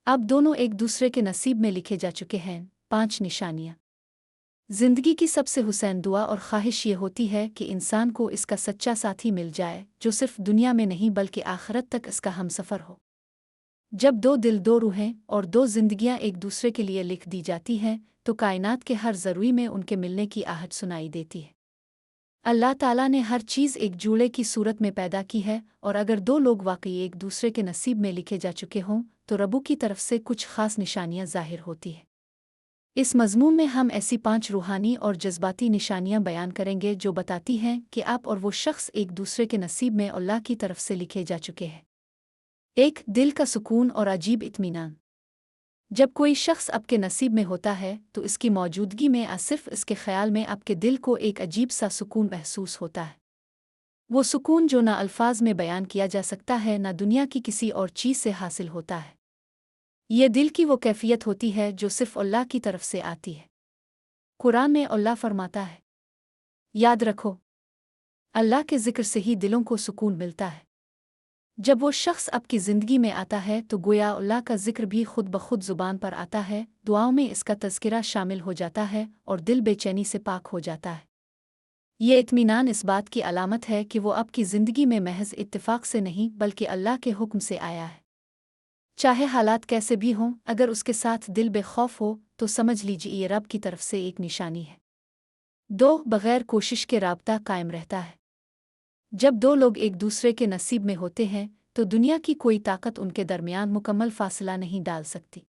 अब दोनों एक दूसरे के नसीब में लिखे जा चुके हैं। 5 निशानियाँ। जिंदगी की सबसे हुसैन दुआ और ख्वाहिश ये होती है कि इंसान को इसका सच्चा साथी मिल जाए जो सिर्फ दुनिया में नहीं बल्कि आखिरत तक इसका हमसफ़र हो। जब दो दिल, दो रूहें और दो जिंदगियां एक दूसरे के लिए लिख दी जाती हैं तो कायनात के हर ज़रूरी में उनके मिलने की आहट सुनाई देती है। अल्लाह ताला ने हर चीज़ एक जूड़े की सूरत में पैदा की है, और अगर दो लोग वाकई एक दूसरे के नसीब में लिखे जा चुके हों तो रब्बू की तरफ से कुछ ख़ास निशानियां ज़ाहिर होती हैं। इस मज़मून में हम ऐसी 5 रूहानी और जज्बाती निशानियां बयान करेंगे जो बताती हैं कि आप और वो शख्स एक दूसरे के नसीब में अल्लाह की तरफ से लिखे जा चुके हैं। 1. दिल का सुकून और अजीब इत्मीनान। जब कोई शख्स आपके नसीब में होता है तो इसकी मौजूदगी में सिर्फ इसके ख्याल में आपके दिल को एक अजीब सा सुकून महसूस होता है। वो सुकून जो ना अल्फाज में बयान किया जा सकता है, ना दुनिया की किसी और चीज़ से हासिल होता है। ये दिल की वो कैफियत होती है जो सिर्फ अल्लाह की तरफ से आती है। कुरान में अल्लाह फरमाता है, याद रखो, अल्लाह के ज़िक्र से ही दिलों को सुकून मिलता है। जब वो शख्स आपकी ज़िंदगी में आता है तो गोया अल्लाह का ज़िक्र भी खुद ब खुद ज़ुबान पर आता है, दुआओं में इसका तज़किरा शामिल हो जाता है और दिल बेचैनी से पाक हो जाता है। ये इत्मीनान इस बात की अलामत है कि वो आपकी ज़िंदगी में महज इत्तेफाक से नहीं बल्कि अल्लाह के हुक्म से आया है। चाहे हालात कैसे भी हों, अगर उसके साथ दिल बेखौफ हो तो समझ लीजिए ये रब की तरफ से एक निशानी है। 2. बग़ैर कोशिश के राब्ता कायम रहता है। जब दो लोग एक दूसरे के नसीब में होते हैं तो दुनिया की कोई ताकत उनके दरमियान मुकम्मल फासला नहीं डाल सकती।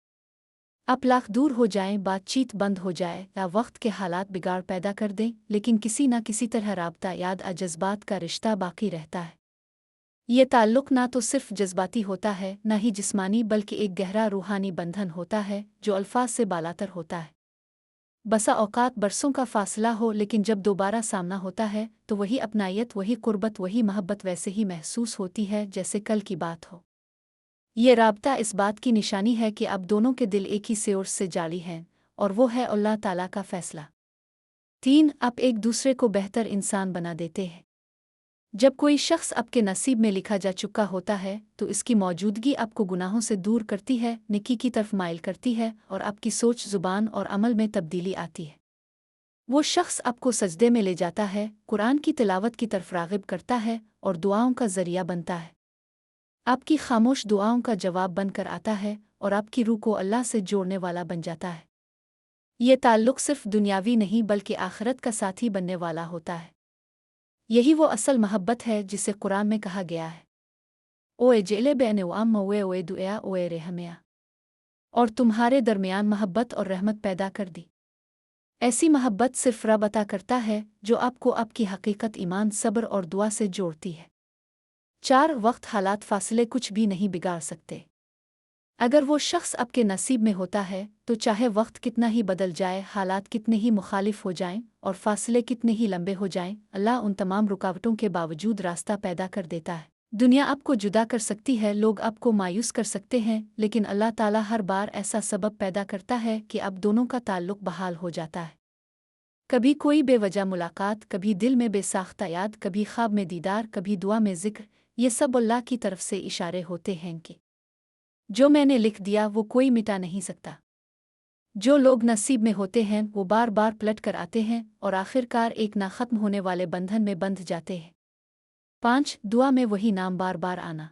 आप लाख दूर हो जाएं, बातचीत बंद हो जाए या वक्त के हालात बिगाड़ पैदा कर दें, लेकिन किसी न किसी तरह राब्ता, याद आ जज्बात का रिश्ता बाकी रहता है। ये ताल्लुक़ ना तो सिर्फ जज्बाती होता है, ना ही जिस्मानी, बल्कि एक गहरा रूहानी बंधन होता है जो अल्फाज से बालातर होता है। बसा औकात बरसों का फासला हो, लेकिन जब दोबारा सामना होता है तो वही अपनायत, वही कुर्बत, वही मोहब्बत वैसे ही महसूस होती है जैसे कल की बात हो। ये राब्ता इस बात की निशानी है कि अब दोनों के दिल एक ही सोर्स से जारी हैं, और वो है अल्लाह ताला का फैसला। 3. आप एक दूसरे को बेहतर इंसान बना देते हैं। जब कोई शख्स आपके नसीब में लिखा जा चुका होता है तो इसकी मौजूदगी आपको गुनाहों से दूर करती है, नेकी की तरफ माइल करती है और आपकी सोच, ज़ुबान और अमल में तब्दीली आती है। वो शख्स आपको सजदे में ले जाता है, कुरान की तिलावत की तरफ राग़िब करता है और दुआओं का ज़रिया बनता है। आपकी खामोश दुआओं का जवाब बनकर आता है और आपकी रूह को अल्लाह से जोड़ने वाला बन जाता है। ये ताल्लुक़ सिर्फ दुनियावी नहीं बल्कि आखिरत का साथी बनने वाला होता है। यही वो असल मोहब्बत है जिसे कुरान में कहा गया है, ओए जेले बेने वाम ओए दुआ ओए रहमिया, और तुम्हारे दरमियान मोहब्बत और रहमत पैदा कर दी। ऐसी मोहब्बत सिर्फ रब अता करता है जो आपको आपकी हकीकत, ईमान, सब्र और दुआ से जोड़ती है। 4. वक्त, हालात, फासले कुछ भी नहीं बिगाड़ सकते। अगर वो शख्स आपके नसीब में होता है तो चाहे वक्त कितना ही बदल जाए, हालात कितने ही मुखालिफ हो जाएं और फासले कितने ही लंबे हो जाएं, अल्लाह उन तमाम रुकावटों के बावजूद रास्ता पैदा कर देता है। दुनिया आपको जुदा कर सकती है, लोग आपको मायूस कर सकते हैं, लेकिन अल्लाह ताला हर बार ऐसा सबब पैदा करता है कि अब दोनों का ताल्लुक बहाल हो जाता है। कभी कोई बेवजह मुलाकात, कभी दिल में बेसाख्ता याद, कभी ख्वाब में दीदार, कभी दुआ में जिक्र। ये सब अल्लाह की तरफ से इशारे होते हैं कि जो मैंने लिख दिया वो कोई मिटा नहीं सकता। जो लोग नसीब में होते हैं वो बार बार पलट कर आते हैं और आखिरकार एक ना ख़त्म होने वाले बंधन में बंध जाते हैं। 5. दुआ में वही नाम बार बार आना।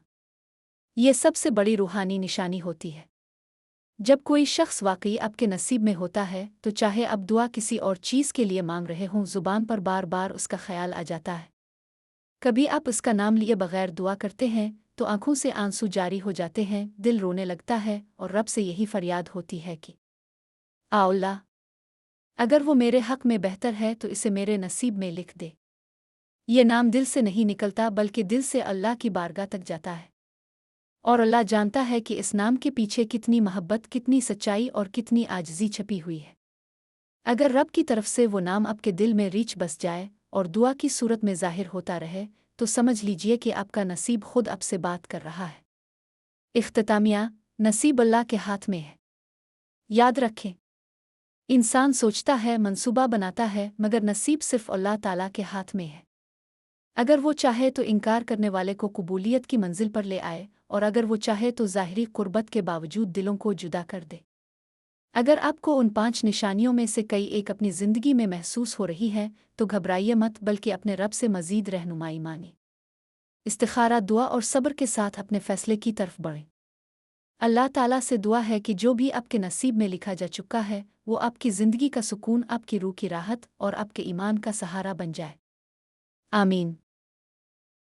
ये सबसे बड़ी रूहानी निशानी होती है। जब कोई शख्स वाकई आपके नसीब में होता है तो चाहे अब दुआ किसी और चीज़ के लिए मांग रहे हों, ज़ुबान पर बार बार उसका ख्याल आ जाता है। कभी आप उसका नाम लिए बगैर दुआ करते हैं तो आंखों से आंसू जारी हो जाते हैं, दिल रोने लगता है और रब से यही फरियाद होती है कि आ अल्लाह, अगर वो मेरे हक़ में बेहतर है तो इसे मेरे नसीब में लिख दे। ये नाम दिल से नहीं निकलता बल्कि दिल से अल्लाह की बारगाह तक जाता है, और अल्लाह जानता है कि इस नाम के पीछे कितनी मोहब्बत, कितनी सच्चाई और कितनी आजिज़ी छपी हुई है। अगर रब की तरफ से वो नाम आपके दिल में रीछ बस जाए और दुआ की सूरत में ज़ाहिर होता रहे तो समझ लीजिए कि आपका नसीब खुद आपसे बात कर रहा है। इख्तितामिया, नसीब अल्लाह के हाथ में है। याद रखें, इंसान सोचता है, मंसूबा बनाता है, मगर नसीब सिर्फ अल्लाह ताला के हाथ में है। अगर वो चाहे तो इनकार करने वाले को कबूलियत की मंजिल पर ले आए और अगर वो चाहे तो ज़ाहिरी कुर्बत के बावजूद दिलों को जुदा कर दे। अगर आपको उन 5 निशानियों में से कई एक अपनी ज़िंदगी में महसूस हो रही है तो घबराइए मत, बल्कि अपने रब से मज़ीद रहनुमाई मांगे। इस्तिखारा, दुआ और सब्र के साथ अपने फ़ैसले की तरफ बढ़ें। अल्लाह ताला से दुआ है कि जो भी आपके नसीब में लिखा जा चुका है वो आपकी ज़िंदगी का सुकून, आपकी रूह की राहत और आपके ईमान का सहारा बन जाए। आमीन।